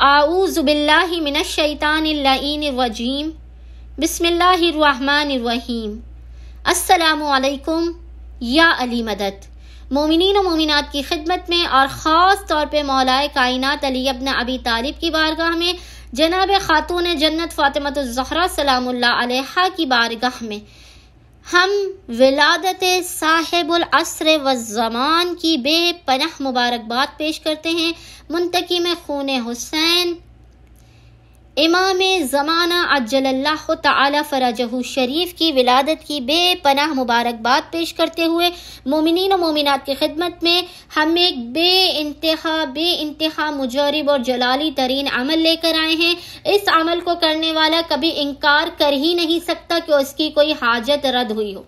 اعوذ باللہ من الشیطان اللعین الرجیم، بسم اللہ الرحمن الرحیم۔ السلام علیکم یا علی مدد۔ مومنین و مومنات کی خدمت میں اور خاص طور پہ مولائے کائنات علی ابن ابی طالب کی بارگاہ میں، جناب خاتون جنت فاطمہ الزہرا سلام اللہ علیہا کی بارگاہ میں ہم ولادت صاحب العصر والزمان کی بے پناہ مبارکباد پیش کرتے ہیں۔ منتقم خون حسین امام زمانہ عجل اللہ تعالی فرجہ شریف کی ولادت کی بے پناہ مبارکباد پیش کرتے ہوئے مومنین و مومنات کی خدمت میں ہم ایک بے انتہا مجرب اور جلالی ترین عمل لے کر آئے ہیں۔ اس عمل کو کرنے والا کبھی انکار کر ہی نہیں سکتا کہ اس کی کوئی حاجت رد ہوئی ہو۔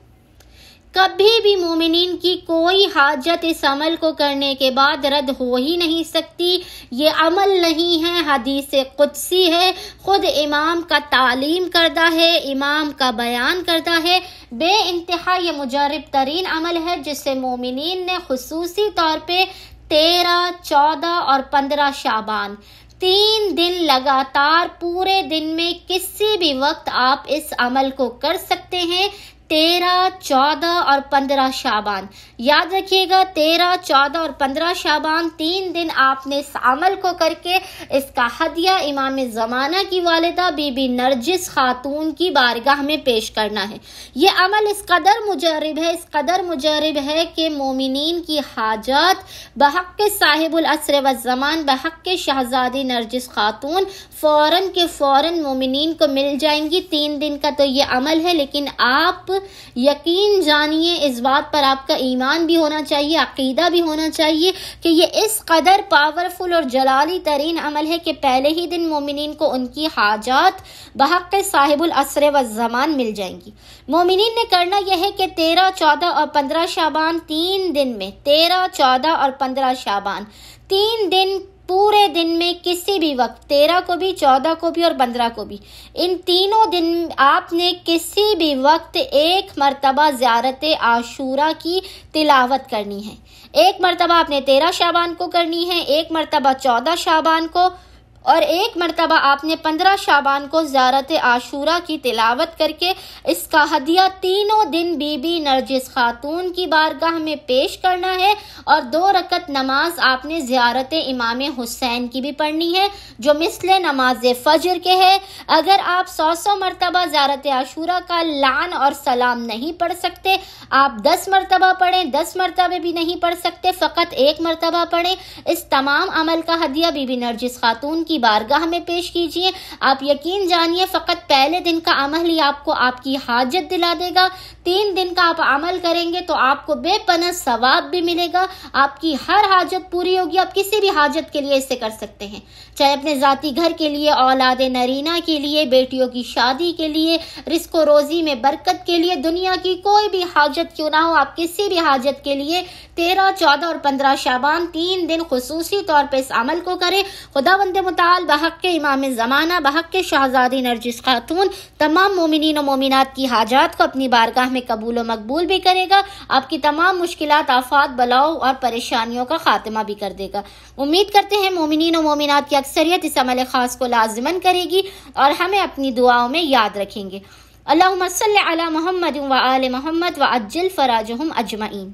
کبھی بھی مومنین کی کوئی حاجت اس عمل کو کرنے کے بعد رد ہو ہی نہیں سکتی۔ یہ عمل نہیں ہے، حدیث قدسی ہے، خود امام کا تعلیم کردہ ہے، امام کا بیان کردہ ہے۔ بے انتہا یہ مجرب ترین عمل ہے جس سے مومنین نے خصوصی طور پہ 13، 14 اور 15 شعبان 3 دن لگاتار پورے دن میں کسی بھی وقت آپ اس عمل کو کر سکتے ہیں۔ 13، 14 اور 15 شعبان یاد رکھیے گا، 13، 14 اور 15 شعبان 3 دن آپ نے اس عمل کو کر کے اس کا ہدیہ امام زمانہ کی والدہ بی بی نرجس خاتون کی بارگاہ میں پیش کرنا ہے۔ یہ عمل اس قدر مجرب ہے کہ مومنین کی حاجات بحق صاحب العصر والزمان، بحق شہزادی نرجس خاتون فوراً کے فوراً مومنین کو مل جائیں گی۔ 3 دن کا تو یہ عمل ہے، لیکن آپ یقین جانیے، اس بات پر آپ کا ایمان بھی ہونا چاہیے، عقیدہ بھی ہونا چاہیے کہ یہ اس قدر پاورفل اور جلالی ترین عمل ہے کہ پہلے ہی دن مومنین کو ان کی حاجات بحق صاحب العصر والزمان مل جائیں گی۔ مومنین نے کرنا یہ ہے کہ 13، 14 اور 15 شعبان 3 دن میں، 13، 14 اور 15 شعبان 3 دن پورے دن میں کسی بھی وقت، 13 کو بھی، 14 کو بھی اور 15 کو بھی، ان تینوں دن آپ نے کسی بھی وقت ایک مرتبہ زیارت عاشورہ کی تلاوت کرنی ہے۔ ایک مرتبہ آپ نے 13 شعبان کو کرنی ہے، ایک مرتبہ 14 شعبان کو، اور ایک مرتبہ آپ نے 15 شعبان کو زیارت عاشورہ کی تلاوت کر کے اس کا ہدیہ تینوں دن بی بی نرجس خاتون کی بارگاہ میں پیش کرنا ہے۔ اور 2 رکعت نماز آپ نے زیارت امام حسین کی بھی پڑھنی ہے جو مثل نماز فجر کے ہے۔ اگر آپ 100 مرتبہ زیارت عاشورہ کا لعن اور سلام نہیں پڑھ سکتے، آپ 10 مرتبہ پڑھیں، 10 مرتبہ بھی نہیں پڑھ سکتے، فقط 1 مرتبہ پڑھیں۔ اس تمام عمل کا ہدیہ بی بی نرجس خاتون کی بارگاہ میں پیش کیجئے۔ آپ یقین جانیے فقط پہلے دن کا عمل ہی آپ کو آپ کی حاجت دلا دے گا۔ 3 دن کا آپ عمل کریں گے تو آپ کو بے پناہ ثواب بھی ملے گا، آپ کی ہر حاجت پوری ہوگی۔ آپ کسی بھی حاجت کے لیے اسے کر سکتے ہیں، چاہے اپنے ذاتی گھر کے لیے، اولاد نرینہ کے لیے، بیٹیوں کی شادی کے لیے، رزق و روزی میں برکت کے لیے، دنیا کی کوئی بھی حاجت کیوں نہ ہو، آپ کسی بھی حاجت کے لیے 13، 14 اور 15 شعبان 3 دن خصوصی طور پہ اس عمل کو کریں۔ خداوند متعال بحق امام زمانہ، بحق شہزادی نرجس خاتون تمام مومنین و مومنات کی حاجات کو اپنی بارگاہ میں قبول و مقبول بھی کرے گا، آپ کی تمام مشکلات، آفات، بلاؤں اور پریشانیوں کا خاتمہ بھی کر دے گا۔ امید کرتے ہیں مومنین و مومنات کی اکثریت اس عمل خاص کو لازماً کرے گی اور ہمیں اپنی دعاؤں میں یاد رکھیں گے۔ اللہم صلی علی محمد و آل محمد وعجل فراجہم اجمعین۔